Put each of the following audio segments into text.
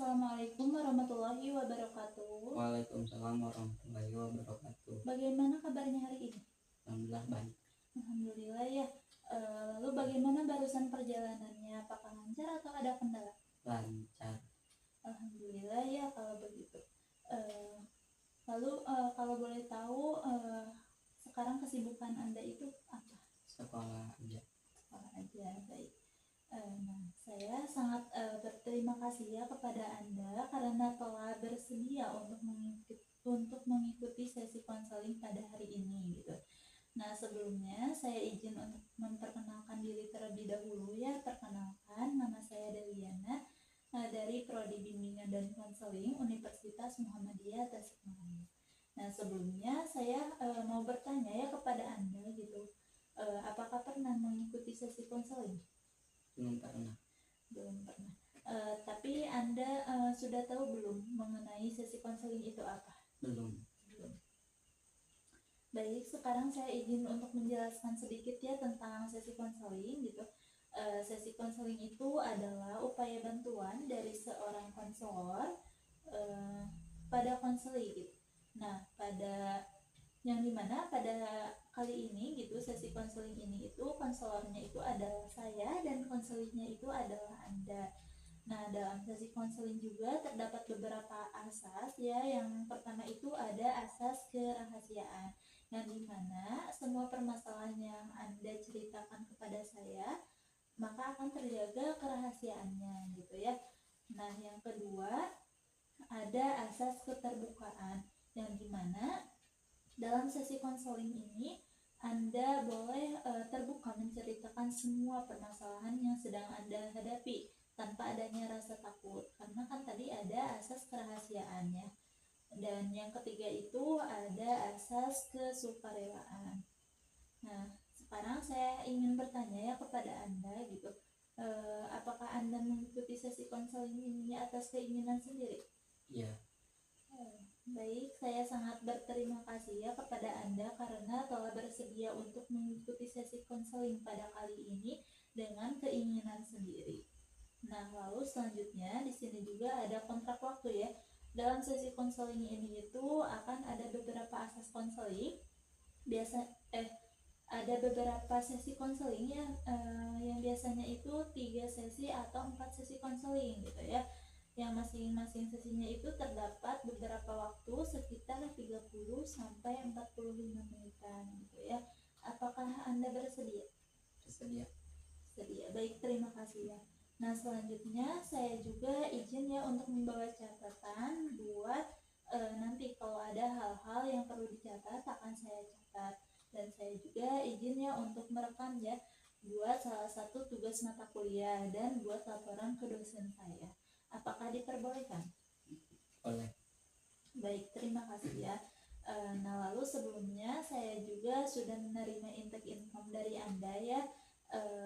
Assalamualaikum warahmatullahi wabarakatuh. Waalaikumsalam warahmatullahi wabarakatuh. Bagaimana kabarnya hari ini? Alhamdulillah baik. Alhamdulillah ya. Lalu bagaimana barusan perjalanannya? Apakah lancar atau ada kendala? Lancar. Alhamdulillah ya kalau begitu. Lalu kalau boleh tahu sekarang kesibukan Anda itu apa? Sekolah aja. Sekolah aja, baik. Nah, saya sangat berterima kasih ya kepada Anda karena telah bersedia untuk mengikuti sesi konseling pada hari ini gitu. Nah, sebelumnya saya izin untuk memperkenalkan diri terlebih dahulu ya. Perkenalkan, nama saya Deliana dari Prodi Bimbingan dan Konseling Universitas Muhammadiyah Tasikmalaya. Nah, sebelumnya saya mau bertanya ya kepada Anda gitu. Apakah pernah mengikuti sesi konseling? Belum pernah. Tapi Anda sudah tahu belum mengenai sesi konseling itu apa? Belum. Baik, sekarang saya izin untuk menjelaskan sedikit ya tentang sesi konseling gitu. Sesi konseling itu adalah upaya bantuan dari seorang konselor pada konseli gitu. Nah, yang dimana pada kali ini gitu sesi konseling ini itu konselornya itu adalah saya dan konselingnya itu adalah Anda. Nah, dalam sesi konseling juga terdapat beberapa asas ya. Yang pertama itu ada asas kerahasiaan, yang dimana semua permasalahan yang Anda ceritakan kepada saya maka akan terjaga kerahasiaannya gitu ya. Nah, yang kedua ada asas keterbukaan, yang dimana dalam sesi konseling ini Anda boleh terbuka menceritakan semua permasalahan yang sedang Anda hadapi tanpa adanya rasa takut, karena kan tadi ada asas kerahasiaannya. Dan yang ketiga itu ada asas kesukarelaan. Nah, sekarang saya ingin bertanya ya kepada Anda gitu, apakah Anda mengikuti sesi konseling ini atas keinginan sendiri? Iya. Baik, saya sangat berterima kasih ya kepada Anda karena telah bersedia untuk mengikuti sesi konseling pada kali ini dengan keinginan sendiri. Nah, lalu selanjutnya di sini juga ada kontrak waktu ya. Dalam sesi konseling ini itu akan ada beberapa asas konseling. Ada beberapa sesi konseling ya, yang biasanya itu 3 sesi atau 4 sesi konseling gitu ya. Yang masing-masing sesinya itu terdapat beberapa waktu sekitar 30 sampai 45 menitan gitu ya. Apakah Anda bersedia? Bersedia. Baik, terima kasih ya. Nah, selanjutnya saya juga izin ya untuk membawa catatan buat nanti kalau ada hal-hal yang perlu dicatat akan saya catat. Dan saya juga izin ya untuk merekam ya buat salah satu tugas mata kuliah dan buat laporan ke dosen saya. Apakah diperbolehkan? Boleh. Baik, terima kasih ya. Nah, lalu sebelumnya saya juga sudah menerima intake income dari Anda ya,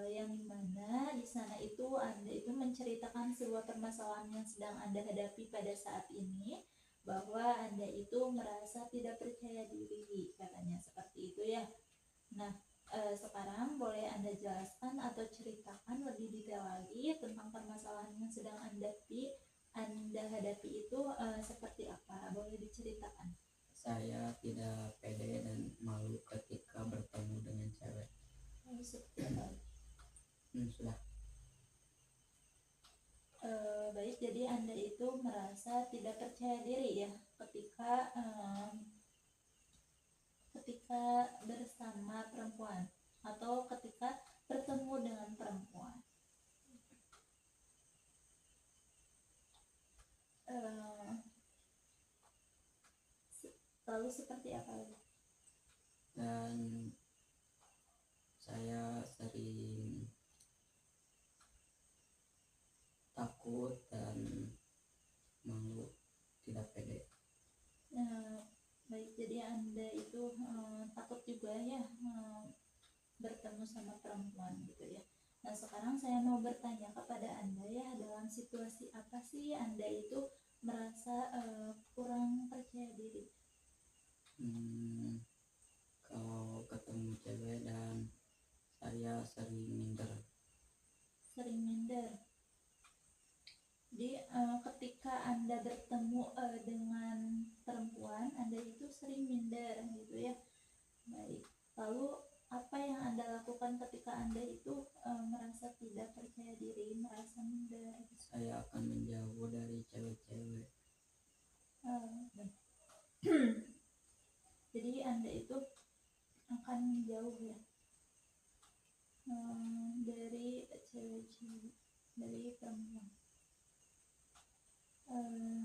yang dimana di sana itu Anda itu menceritakan sebuah permasalahan yang sedang Anda hadapi pada saat ini, bahwa Anda itu merasa tidak percaya diri, katanya seperti itu ya. Nah, sekarang boleh Anda jelaskan atau ceritakan lebih detail lagi tentang permasalahan yang sedang Anda hadapi itu seperti apa? Boleh diceritakan? Saya tidak pede dan malu ketika bertemu dengan cewek. Seperti apa? Sudah. Baik, jadi Anda itu merasa tidak percaya diri ya ketika bersama perempuan atau ketika bertemu dengan perempuan. Lalu seperti apa lagi? Dan saya sering takut dan malu, tidak pede. Baik, jadi Anda itu takut juga ya bertemu sama perempuan gitu ya. Nah, sekarang saya mau bertanya kepada Anda ya, dalam situasi apa sih Anda itu merasa kurang percaya diri? Kalau ketemu cewek dan saya sering minder. Jadi ketika Anda bertemu dengan perempuan, Anda itu sering minder gitu ya. Baik, lalu apa yang Anda lakukan ketika Anda itu merasa tidak percaya diri, merasa minder? Saya akan menjauh dari cewek-cewek. Jadi Anda itu akan menjauh ya dari cewek-cewek, dari perempuan.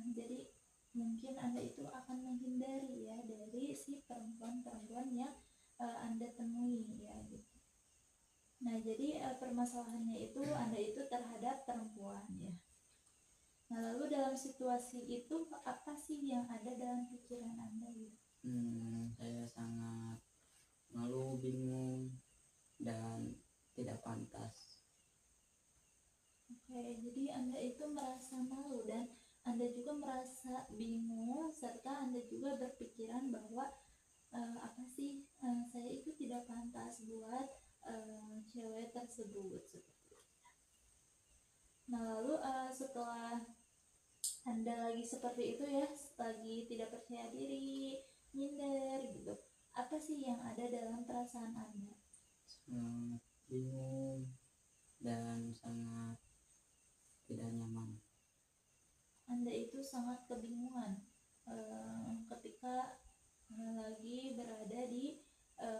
Jadi mungkin Anda itu akan menghindari ya dari si perempuan-perempuan yang Anda temui ya gitu. Nah, jadi permasalahannya itu Anda itu terhadap perempuan ya. Nah, lalu dalam situasi itu apa sih yang ada dalam pikiran Anda gitu? Saya sangat malu, bingung, dan tidak pantas. Oke, jadi Anda itu merasa malu dan Anda juga merasa bingung, serta Anda juga berpikiran bahwa apa sih saya itu tidak pantas buat cewek tersebut seperti itu. Nah, lalu setelah Anda lagi seperti itu ya, lagi tidak percaya diri, minder gitu, apa sih yang ada dalam perasaan Anda? Sangat bingung dan sangat tidak nyaman. Anda itu sangat kebingungan ketika lagi berada di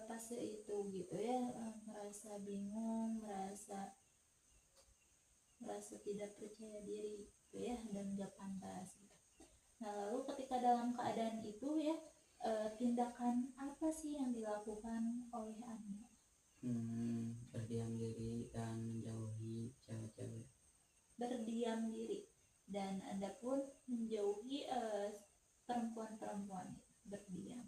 fase itu gitu ya, merasa bingung, merasa tidak percaya diri gitu ya, dan gak pantas gitu. Nah, lalu ketika dalam keadaan itu ya, tindakan apa sih yang dilakukan oleh Anda? Berdiam diri dan menjauhi cewek-cewek. Berdiam diri, dan Anda pun menjauhi perempuan-perempuan, berdiam.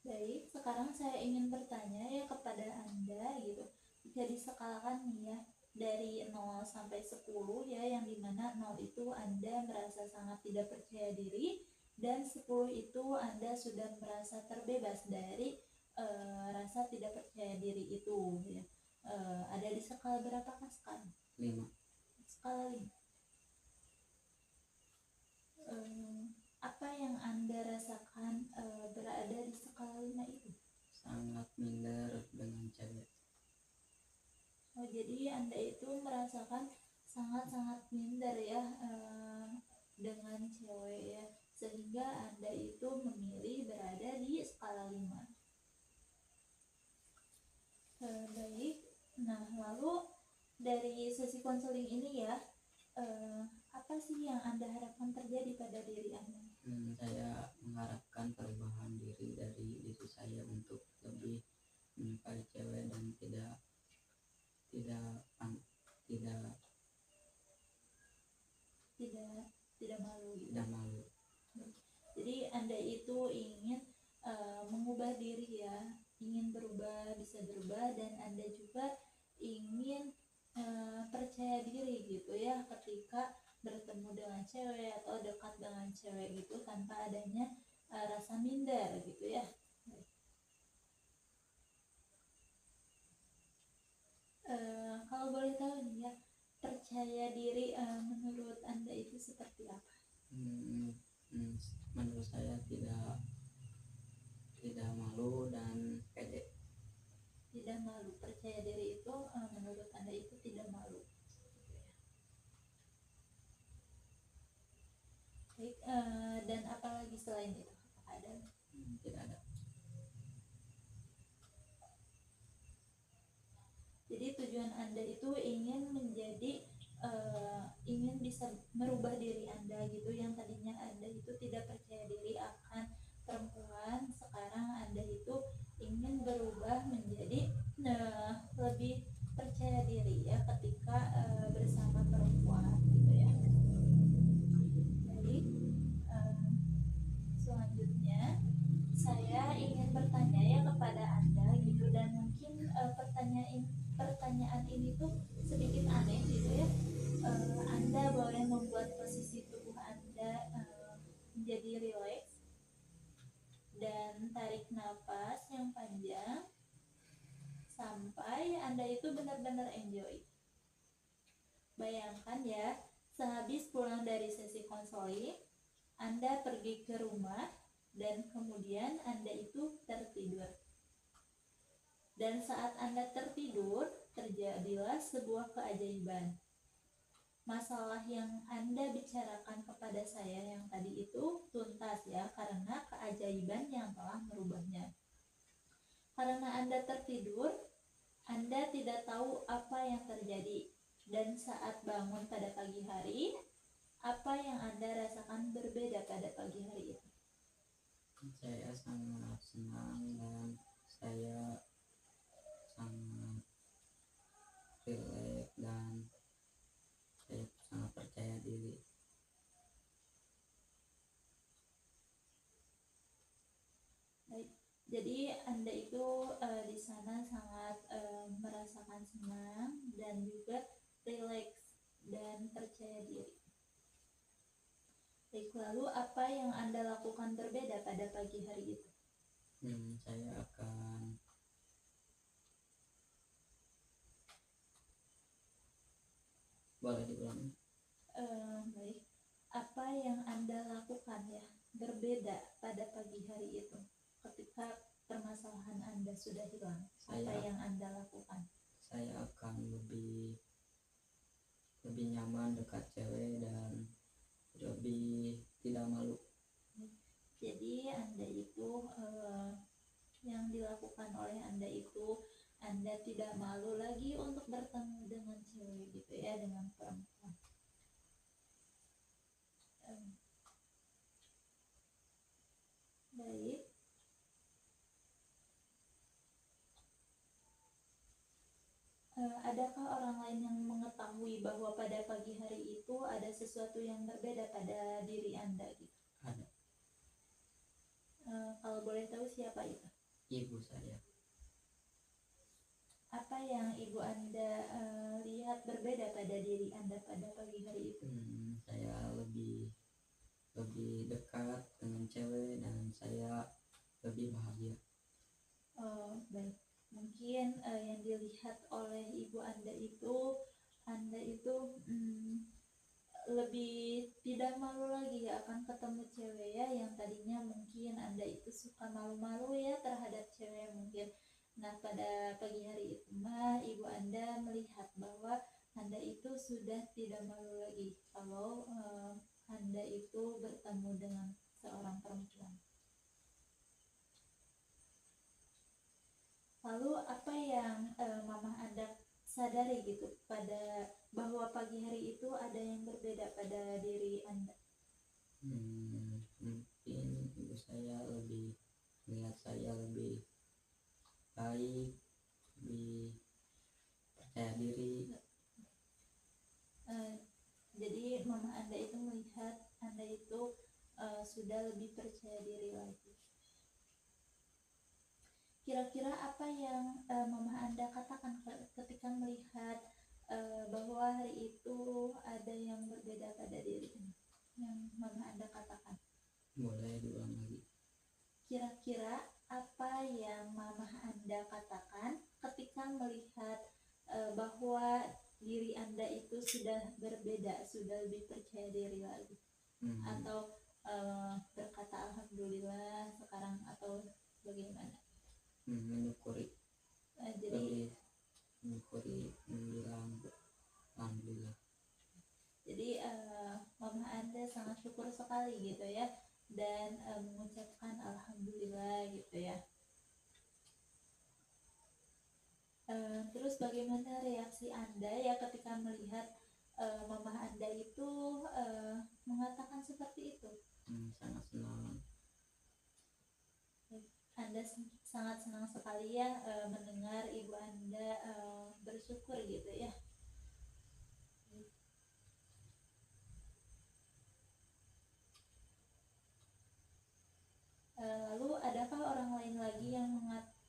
Baik, sekarang saya ingin bertanya ya kepada Anda gitu. Jika diskalakan nih ya, dari 0 sampai 10 ya, yang dimana 0 itu Anda merasa sangat tidak percaya diri, dan 10 itu Anda sudah merasa terbebas dari rasa tidak percaya diri itu ya. Ada di skala berapakah sekarang? 5. Skala 5. Apa yang Anda rasakan berada di skala 5 itu? Sangat minder dengan cewek. Oh, jadi Anda itu merasakan sangat-sangat minder ya dengan cewek ya, sehingga Anda itu memilih berada di skala 5. Baik, nah lalu dari sesi konseling ini ya, apa sih yang Anda harapkan terjadi pada diri Anda? Saya mengharapkan perubahan diri dari diri saya untuk lebih menyukai cewek dan tidak malu gitu. tidak malu. Jadi Anda itu ingin mengubah diri ya, ingin berubah, bisa berubah, dan Anda juga ingin percaya diri gitu ya ketika bertemu dengan cewek atau dekat dengan cewek gitu, tanpa adanya rasa minder gitu ya. Kalau boleh tahu nih ya, percaya diri menurut Anda itu seperti apa? Menurut saya tidak malu dan pede. Tidak malu, percaya diri itu menurut Anda itu tidak malu. Baik, dan apalagi selain itu? Ada? Tidak ada. Jadi tujuan Anda itu ingin menjadi ingin bisa merubah diri Anda gitu, yang tadinya Anda itu tidak percaya diri akan perempuan, sekarang Anda itu ingin berubah menjadi lebih percaya diri ya ketika bersama perempuan gitu ya. Baik, selanjutnya saya ingin bertanya ya kepada Anda gitu, dan mungkin pertanyaan ini tuh sedikit aneh gitu ya. Anda boleh membuat posisi tubuh Anda menjadi rileks dan tarik nafas yang panjang sampai Anda itu benar-benar enjoy. bayangkan ya, sehabis pulang dari sesi konseling, Anda pergi ke rumah dan kemudian Anda itu tertidur. Dan saat Anda tertidur, terjadilah sebuah keajaiban. Masalah yang Anda bicarakan kepada saya yang tadi itu tuntas ya, karena keajaiban yang telah merubahnya. Karena Anda tertidur, Anda tidak tahu apa yang terjadi. Dan saat bangun pada pagi hari, apa yang Anda rasakan berbeda pada pagi hari itu? Saya sangat senang dan saya sangat rileks dan saya sangat percaya diri. Baik. Jadi Anda itu di sana sangat merasakan senang dan juga rileks dan percaya diri. Baik, lalu apa yang Anda lakukan berbeda pada pagi hari itu? Saya akan boleh diulang. Baik, apa yang Anda lakukan ya berbeda pada pagi hari itu ketika permasalahan Anda sudah hilang? Apa yang Anda lakukan? Saya akan lebih nyaman dekat cewek dan lebih tidak malu. Jadi Anda itu yang dilakukan oleh Anda itu Anda tidak malu lagi untuk bertemu dengan cewek gitu ya, dengan perempuan. Baik. Adakah orang lain yang mengetahui bahwa pada pagi hari itu ada sesuatu yang berbeda pada diri Anda gitu? Ada. Kalau boleh tahu siapa itu? Ibu saya. Apa yang ibu Anda lihat berbeda pada diri Anda pada pagi hari itu? Saya lebih dekat dengan cewek dan saya lebih bahagia. Baik. Mungkin yang dilihat oleh ibu Anda itu lebih tidak malu lagi ya akan ketemu cewek ya, yang tadinya mungkin Anda itu suka malu-malu ya terhadap cewek mungkin. Nah, pada pagi hari itu mah ibu Anda melihat bahwa Anda itu sudah tidak malu lagi kalau Anda itu bertemu dengan seorang perempuan. Lalu apa yang mama Anda sadari gitu pada bahwa pagi hari itu ada yang berbeda pada diri Anda? Mungkin ibu saya lebih melihat saya lebih baik, lebih percaya diri. Jadi mama Anda itu melihat Anda itu sudah lebih percaya diri lagi. Kira-kira apa yang mama Anda katakan ketika melihat bahwa hari itu ada yang berbeda pada diri Anda? Yang mama Anda katakan? Boleh diulang lagi. Kira-kira apa yang mama Anda katakan ketika melihat bahwa diri Anda itu sudah berbeda, sudah lebih percaya diri lagi? Atau berkata alhamdulillah sekarang, atau bagaimana? Menyukuri. Jadi menyukuri, bilang alhamdulillah. Jadi mama Anda sangat syukur sekali gitu ya, dan mengucapkan alhamdulillah gitu ya. Terus bagaimana reaksi Anda ya ketika melihat mama Anda itu mengatakan seperti itu? Sangat senang. Anda sangat senang sekali ya mendengar ibu Anda bersyukur gitu ya. Lalu adakah orang lain lagi yang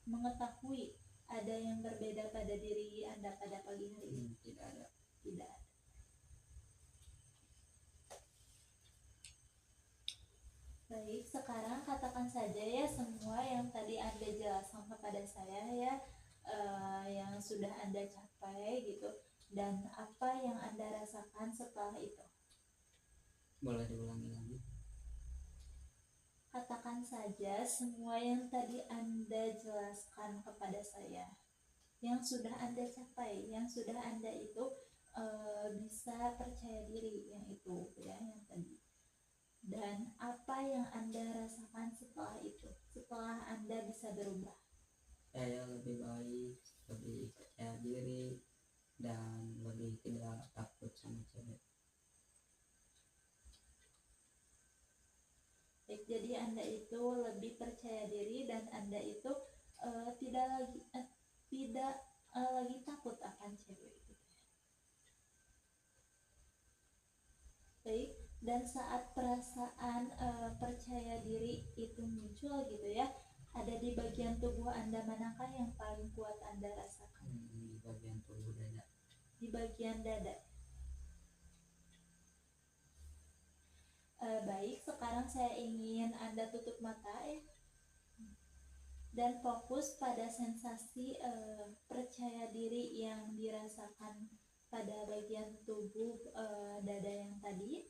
mengetahui ada yang berbeda pada diri Anda pada pagi hari ini? Tidak ada. Tidak ada. Baik, sekarang katakan saja ya semua yang tadi Anda jelaskan kepada saya ya, yang sudah Anda capai gitu. Dan apa yang Anda rasakan setelah itu? Boleh diulangi lagi? Katakan saja semua yang tadi Anda jelaskan kepada saya, yang sudah Anda capai, yang sudah Anda itu bisa percaya diri, yang itu ya, yang tadi. Dan apa yang Anda rasakan setelah itu, setelah Anda bisa berubah? Saya lebih baik, lebih percaya diri, dan lebih tidak takut sama cewek. Baik, jadi Anda itu lebih percaya diri dan Anda itu tidak lagi takut akan cewek gitu. Baik, dan saat perasaan percaya diri itu muncul gitu ya, ada di bagian tubuh Anda manakah yang paling kuat Anda rasakan? Di bagian tubuh dada. Di bagian dada. Baik, sekarang saya ingin Anda tutup mata ya, dan fokus pada sensasi percaya diri yang dirasakan pada bagian tubuh dada yang tadi.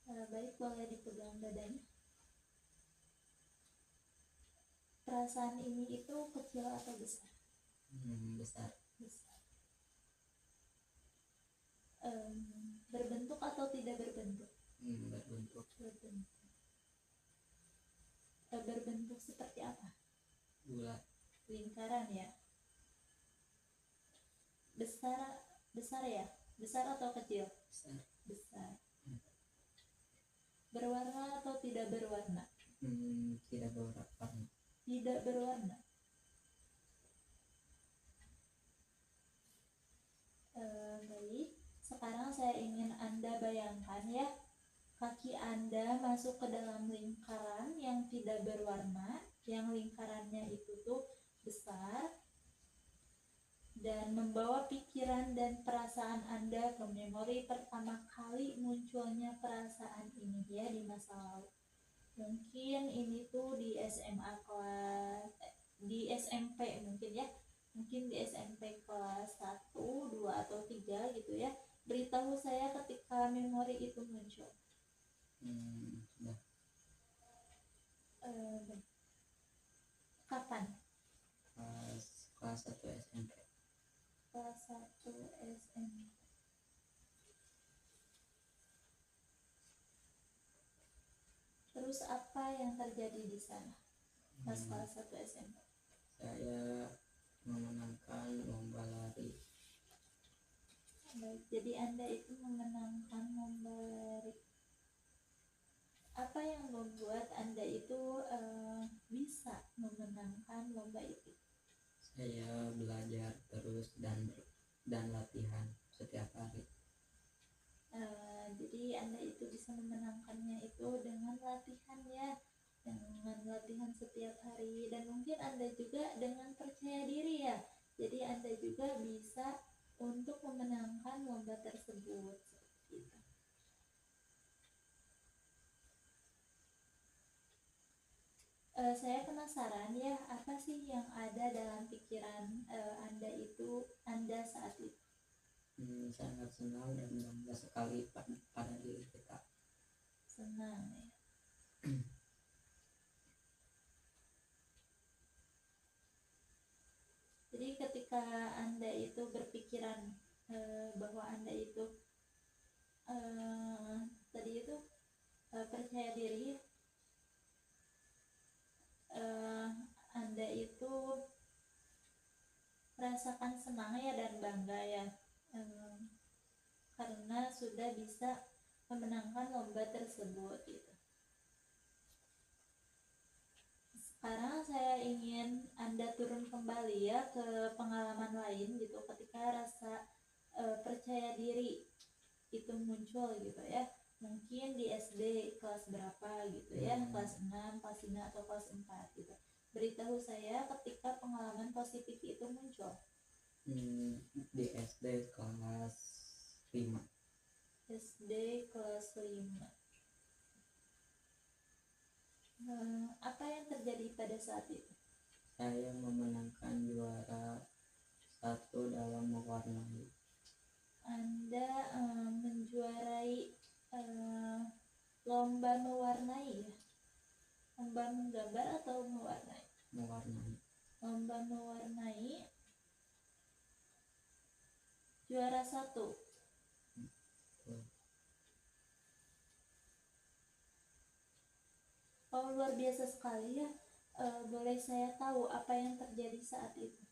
Baik, boleh dipegang dadanya. Perasaan ini itu kecil atau besar? Besar. Besar. Berbentuk atau tidak berbentuk? Berbentuk. Berbentuk. Berbentuk seperti apa? Bulat. Lingkaran ya. Besar ya? Besar atau kecil? Besar. Besar. Berwarna atau tidak berwarna? Tidak berwarna. Tidak berwarna. Baik, sekarang saya ingin Anda bayangkan ya, kaki Anda masuk ke dalam lingkaran yang tidak berwarna, yang lingkarannya itu tuh besar, dan membawa pikiran dan perasaan Anda ke memori pertama kali munculnya perasaan ini ya di masa lalu. Mungkin ini tuh di SMA kelas di SMP mungkin ya, mungkin di SMP kelas 1, 2 atau 3 gitu ya. Beritahu saya ketika memori itu muncul. Sudah. Kapan? Kelas 1 SMP. Kelas 1 SMP. Terus apa yang terjadi di sana pas kelas 1 SMP? Saya memenangkan lomba lari. Baik, jadi Anda itu memenangkan lomba lari. Apa yang membuat Anda itu bisa memenangkan lomba itu? Saya belajar terus dan latihan setiap hari. Jadi Anda itu bisa memenangkannya itu dengan latihan ya, dengan latihan setiap hari, dan mungkin Anda juga dengan percaya diri ya. Jadi Anda juga bisa untuk memenangkan lomba tersebut seperti itu. Saya penasaran ya, apa sih yang ada dalam pikiran Anda itu, Anda saat itu? Sangat senang dan bangga sekali pada diri kita. Senang ya. Jadi ketika Anda itu berpikiran bahwa Anda itu tadi itu percaya diri, Anda itu merasakan senang ya dan bangga ya, karena sudah bisa memenangkan lomba tersebut gitu. Sekarang saya ingin Anda turun kembali ya ke pengalaman lain gitu, ketika rasa percaya diri itu muncul gitu ya. Mungkin di SD kelas berapa gitu ya, kelas 6, kelas 5 atau kelas 4 gitu. Beritahu saya ketika pengalaman positif itu muncul. Di SD kelas 5. SD kelas 5. Apa yang terjadi pada saat itu? Saya memenangkan juara satu dalam mewarnai. Anda menjuarai lomba mewarnai ya? Lomba menggambar atau mewarnai? Mewarnai. Lomba mewarnai juara satu. Oh, luar biasa sekali ya. Boleh saya tahu apa yang terjadi saat itu?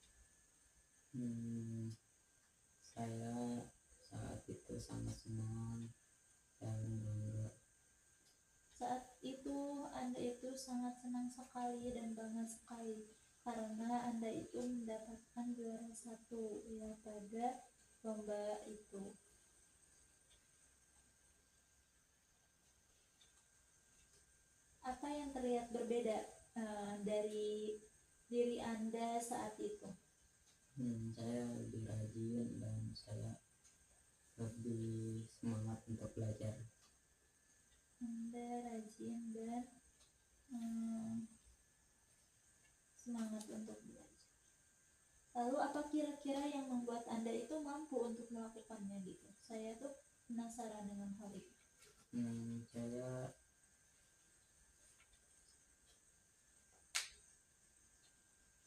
Saya saat itu sangat senang dan bangga. Saat itu Anda itu sangat senang sekali dan bangga sekali karena Anda itu mendapatkan juara satu ya pada lomba itu. Apa yang terlihat berbeda dari diri Anda saat itu? Saya lebih rajin dan saya lebih semangat untuk belajar. Anda rajin dan semangat untuk belajar. Lalu apa kira-kira yang membuat Anda itu mampu untuk melakukannya gitu? Saya tuh penasaran dengan hal itu. Saya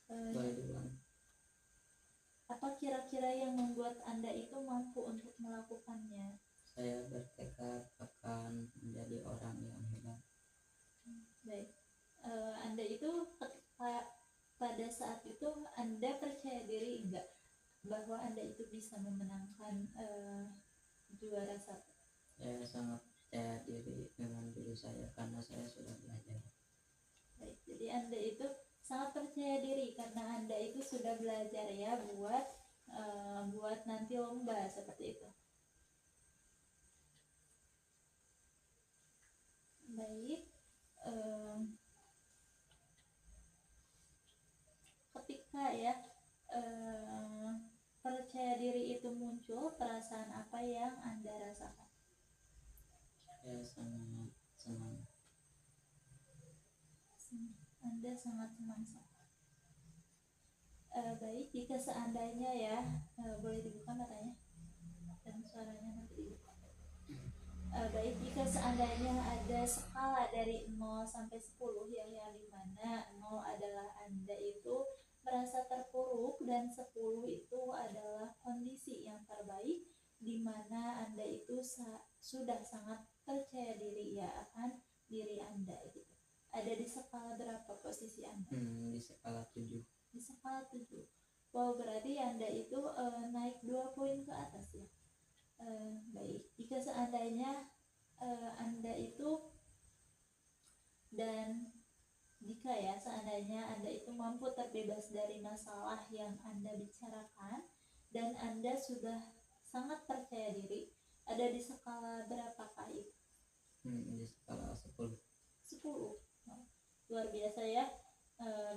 boleh bilang apa kira-kira yang membuat Anda itu mampu untuk melakukannya? saya bertekad akan menjadi orang yang hebat. Baik. Anda itu pada saat itu Anda percaya diri enggak bahwa Anda itu bisa memenangkan juara satu? Saya sangat percaya diri dengan diri saya karena saya sudah belajar. Baik, jadi Anda itu sangat percaya diri karena Anda itu sudah belajar ya buat nanti lomba seperti itu. Baik, ketika ya percaya diri itu muncul, perasaan apa yang Anda rasakan? Saya sangat senang. Anda sangat senang sekali. Baik, jika seandainya ya boleh dibuka matanya dan suaranya nanti dibuka. Baik, jika seandainya ada skala dari 0 sampai 10 yang dimana 0 adalah Anda itu merasa terpuruk dan 10 itu adalah kondisi yang terbaik di mana Anda itu sudah sangat percaya diri ya akan diri Anda gitu. Ada di skala berapa posisi Anda? Di skala 7. Di skala 7. Wow, berarti Anda itu naik 2 poin ke atas ya. Baik, jika seandainya Anda itu dan jika ya seandainya Anda itu mampu terbebas dari masalah yang Anda bicarakan dan Anda sudah sangat percaya diri, ada di skala berapakah itu? Di skala 10. 10. Luar biasa ya.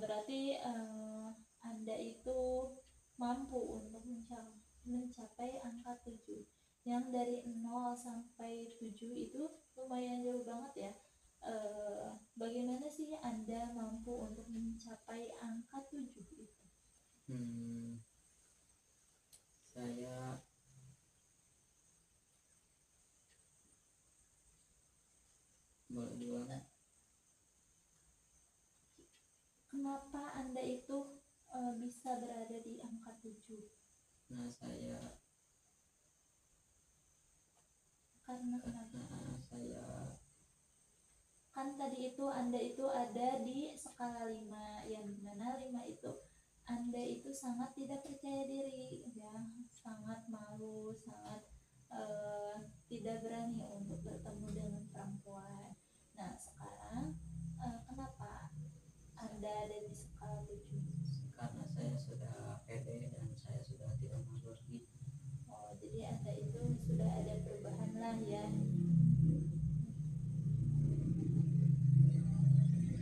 Berarti Anda itu mampu untuk mencapai angka 7. Yang dari 0 sampai 7 itu lumayan jauh banget ya. Bagaimana sih Anda mampu untuk mencapai angka 7 itu? Saya boleh bilang kenapa Anda itu bisa berada di angka 7? Nah, saya Karena kenapa? Saya Kan tadi itu Anda itu ada di skala 5 yang dimana 5 itu Anda itu sangat tidak percaya diri ya, sangat malu, sangat tidak berani untuk bertemu dengan perempuan. Nah sekarang kenapa Anda ada di skala 7? karena saya sudah pede dan saya sudah tidak malu lagi. Oh, jadi Anda itu sudah ada perubahan lah ya.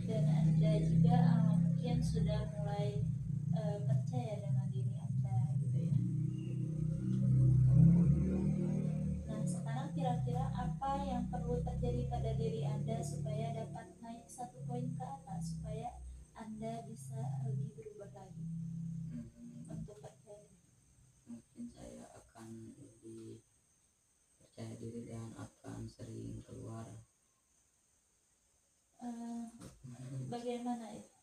Dan Anda juga mungkin sudah mulai percaya dengan diri Anda gitu ya. Nah sekarang kira-kira apa yang perlu terjadi pada diri Anda supaya dapat naik 1 poin ke atas, supaya Anda bisa lebih berubah? bagaimana itu?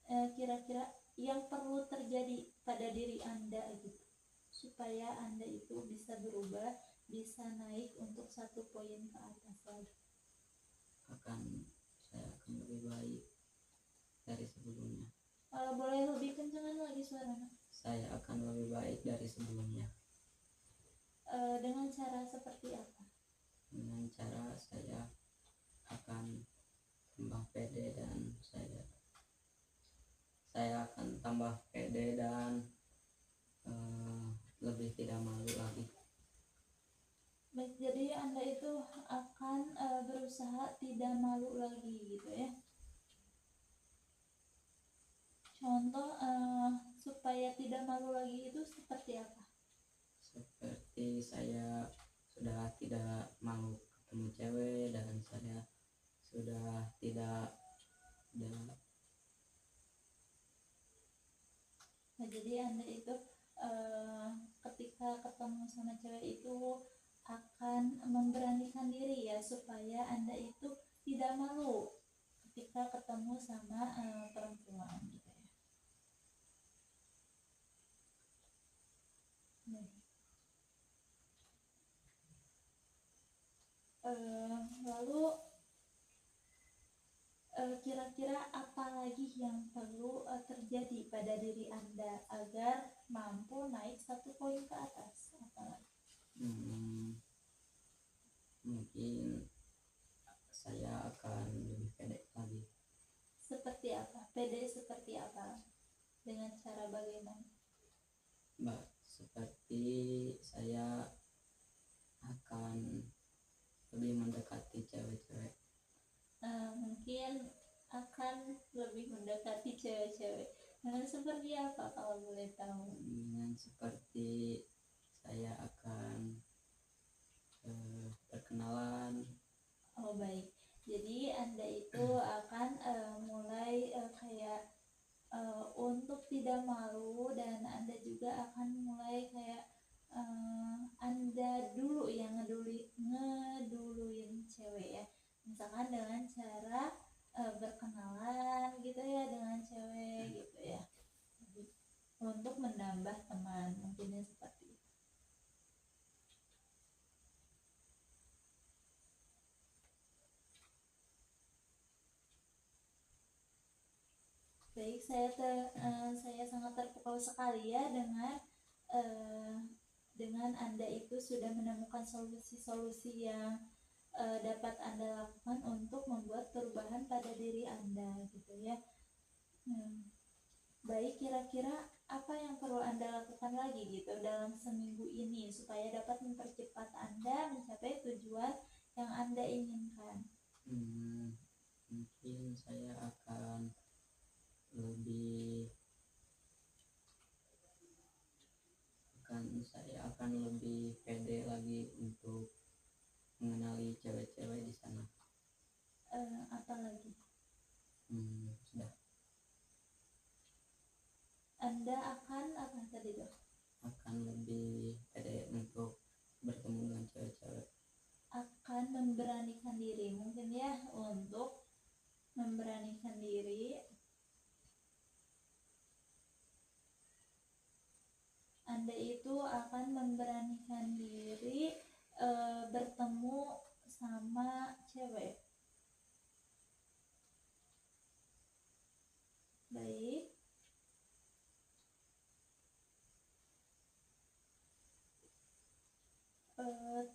Kira-kira yang perlu terjadi pada diri Anda gitu supaya Anda itu bisa berubah, bisa naik untuk 1 poin ke atas lagi. Saya akan lebih baik dari sebelumnya. Boleh lebih kencengan lagi suaranya. Saya akan lebih baik dari sebelumnya. Dengan cara seperti apa? Dengan cara saya akan tambah pede dan saya akan tambah pede dan lebih tidak malu lagi. Baik, jadi Anda itu akan berusaha tidak malu lagi gitu ya. Contoh supaya tidak malu lagi itu seperti apa? Seperti saya sudah tidak malu ketemu cewek dan saya sudah tidak. Nah, jadi Anda itu ketika ketemu sama cewek itu akan memberanikan diri ya supaya Anda itu tidak malu ketika ketemu sama perempuan gitu ya. Lalu kira-kira apa lagi yang perlu terjadi pada diri Anda agar mampu naik 1 poin ke atas? Apalagi? Mungkin saya akan lebih pede lagi. Seperti apa? Pede seperti apa? Dengan cara bagaimana? Seperti saya akan lebih mendekati cewek-cewek. Mungkin akan lebih mendekati cewek-cewek. Seperti apa kalau boleh tahu? Seperti saya akan perkenalan. Oh baik, jadi Anda itu akan mulai kayak untuk tidak malu, dan Anda juga akan mulai kayak Anda dulu yang ngeduluin cewek ya, misalkan dengan cara berkenalan gitu ya dengan cewek gitu ya, jadi, untuk menambah teman, mungkinnya seperti itu. Baik, saya sangat terpukau sekali ya dengan Anda itu sudah menemukan solusi-solusi yang dapat Anda lakukan untuk membuat perubahan pada diri Anda gitu ya. Baik, kira-kira apa yang perlu Anda lakukan lagi gitu dalam seminggu ini supaya dapat mempercepat Anda mencapai tujuan yang Anda inginkan? Mungkin saya akan lebih pede lagi untuk mengenali cewek-cewek di sana. Apa lagi? Sudah. Anda akan apa tadi tuh? Akan lebih pede untuk bertemu dengan cewek-cewek. Akan memberanikan diri, mungkin ya, untuk memberanikan diri. Anda itu akan memberanikan diri bertemu sama cewek. Baik.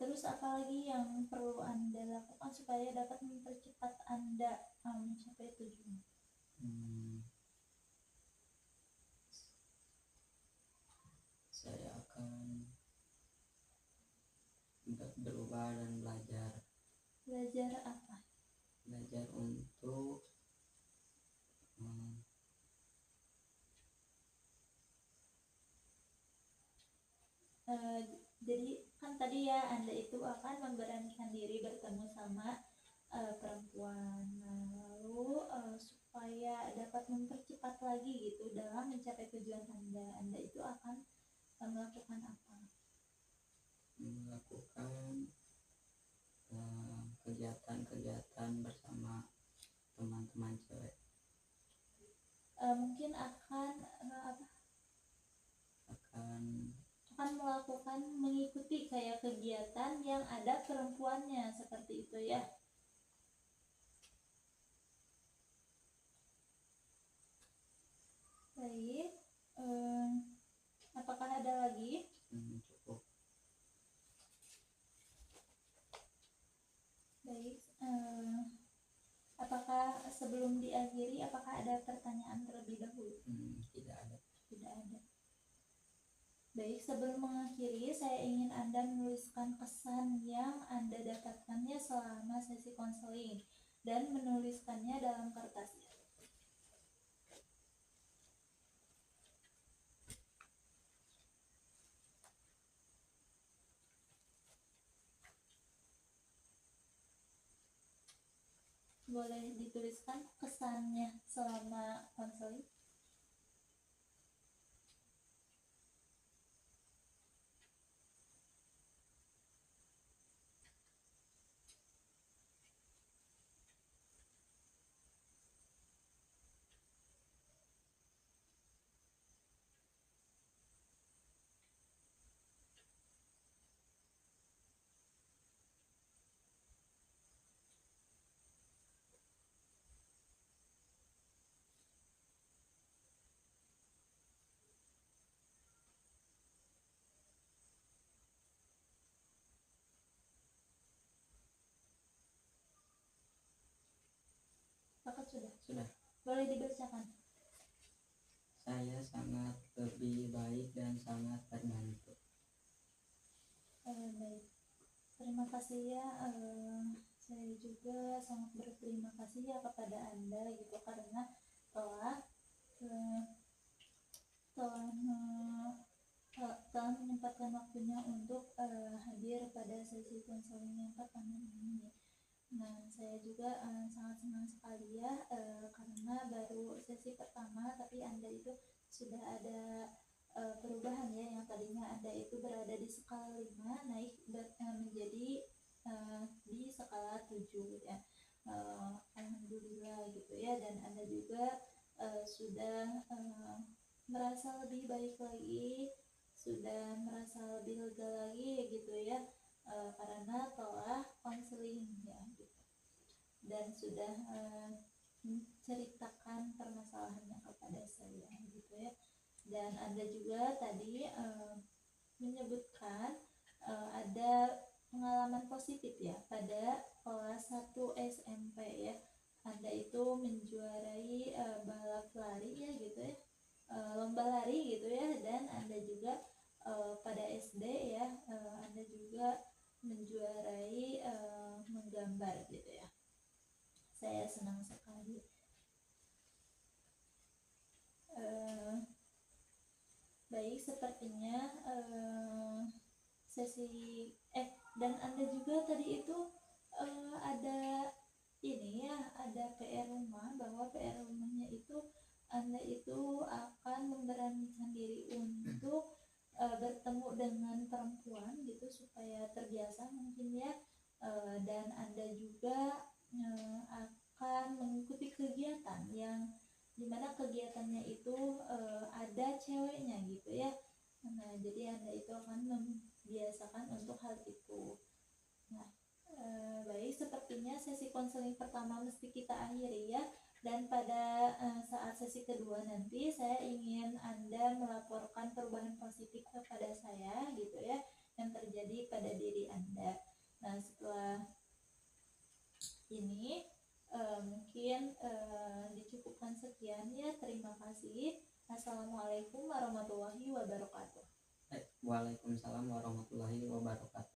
Terus apalagi yang perlu Anda lakukan supaya dapat mempercepat Anda mencapai tujuan? Saya akan berubah dan belajar. Belajar apa? Belajar untuk jadi kan tadi ya Anda itu akan memberanikan diri bertemu sama perempuan, lalu supaya dapat mempercepat lagi gitu dalam mencapai tujuan Anda itu akan melakukan apa? Melakukan kegiatan kegiatan-kegiatan bersama teman-teman cewek. Mungkin akan Akan melakukan mengikuti kayak kegiatan yang ada perempuannya seperti itu ya. Baik, apakah ada lagi? Cukup. Baik, apakah sebelum diakhiri apakah ada pertanyaan terlebih dahulu? Tidak ada. Tidak ada. Baik, sebelum mengakhiri saya ingin Anda menuliskan kesan yang Anda dapatkannya selama sesi konseling dan menuliskannya dalam kertas. Boleh dituliskan kesannya selama konseling. Apakah sudah? Boleh dibacakan. Saya sangat lebih baik dan sangat terbantu. Baik, terima kasih ya. Saya juga sangat berterima kasih ya kepada Anda gitu karena telah menyempatkan waktunya untuk hadir pada sesi konseling yang pertama ini. Nah, saya juga sangat senang sekali ya karena baru sesi pertama tapi Anda itu sudah ada perubahan ya, yang tadinya Anda itu berada di skala 5 naik menjadi di skala 7 ya. Alhamdulillah gitu ya, dan Anda juga sudah merasa lebih baik lagi, sudah merasa lebih lega lagi gitu ya. Karena telah konseling ya gitu, dan sudah menceritakan permasalahannya kepada saya gitu ya. Dan Anda juga tadi menyebutkan ada pengalaman positif ya pada kelas 1 SMP ya. Anda itu menjuarai balap lari ya gitu ya, lomba lari gitu ya, dan Anda juga pada SD ya Anda juga menjuarai menggambar gitu ya. Saya senang sekali. Baik, sepertinya sesi dan Anda juga tadi itu ada ini ya, ada PR rumah, bahwa PR rumahnya itu Anda itu akan memberanikan diri untuk bertemu dengan perempuan gitu supaya terbiasa mungkin ya, dan Anda juga akan mengikuti kegiatan yang dimana kegiatannya itu ada ceweknya gitu ya. Nah, jadi Anda itu akan membiasakan untuk hal itu. Nah, baik, sepertinya sesi konseling pertama mesti kita akhiri ya. Dan pada saat sesi kedua nanti saya ingin Anda melaporkan perubahan positif kepada saya gitu ya, yang terjadi pada diri Anda. Nah, setelah ini mungkin dicukupkan sekian ya. Terima kasih. Assalamualaikum warahmatullahi wabarakatuh. Waalaikumsalam warahmatullahi wabarakatuh.